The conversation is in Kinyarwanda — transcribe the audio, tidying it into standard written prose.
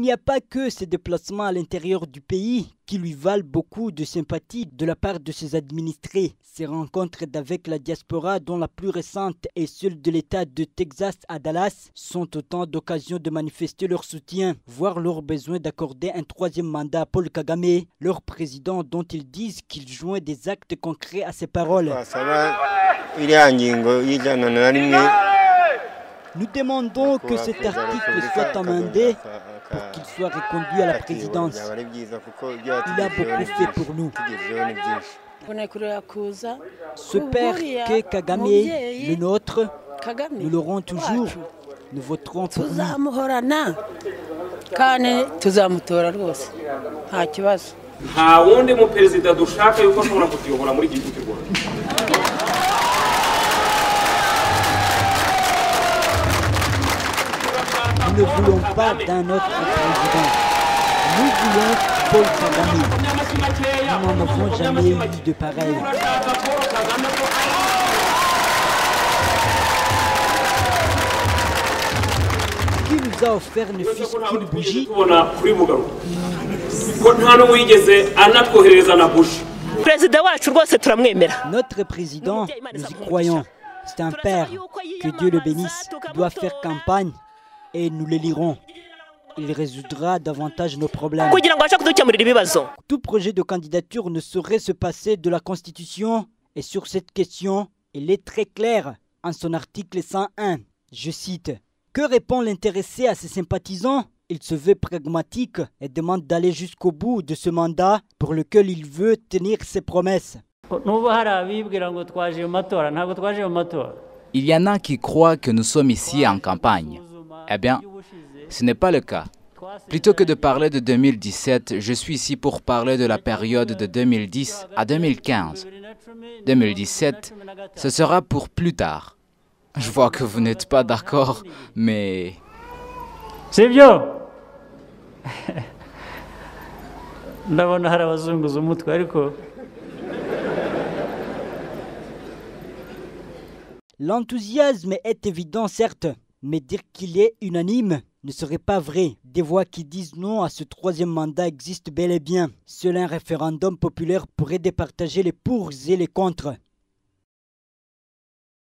n'y a pas que ses déplacements à l'intérieur du pays qui lui valent beaucoup de sympathie de la part de ses administrés. Ses rencontres avec la diaspora, dont la plus récente est celle de l'État de Texas à Dallas, sont autant d'occasions de manifester leur soutien, voire leur besoin d'accorder un troisième mandat à Paul Kagame, leur président dont ils disent qu'il joint des actes concrets à ses paroles. Nous demandons que cet article soit amendé pour qu'il soit reconduit à la présidence. Il a beaucoup fait pour nous. Ce père qu'est Kagame, le nôtre, nous l'aurons toujours. Nous voterons pour lui. Nous ne voulons pas d'un autre président. Nous voulons Paul Kagame. Nous n'en avons jamais eu de pareil. Ce qu'il nous a offert ne fût qu'une bougie. Notre président, nous y croyons. C'est un père. Que Dieu le bénisse. Il doit faire campagne. Et nous les lirons. Il résoudra davantage nos problèmes. Tout projet de candidature ne saurait se passer de la Constitution. Et sur cette question, il est très clair en son article 101. Je cite. Que répond l'intéressé à ses sympathisants? Il se veut pragmatique et demande d'aller jusqu'au bout de ce mandat pour lequel il veut tenir ses promesses. Il y en a qui croient que nous sommes ici en campagne. Eh bien, ce n'est pas le cas. Plutôt que de parler de 2017, je suis ici pour parler de la période de 2010 à 2015. 2017, ce sera pour plus tard. Je vois que vous n'êtes pas d'accord, mais... C'est bien. L'enthousiasme est évident, certes. Mais dire qu'il est unanime ne serait pas vrai. Des voix qui disent non à ce troisième mandat existent bel et bien. Seul un référendum populaire pourrait départager les pour et les contre.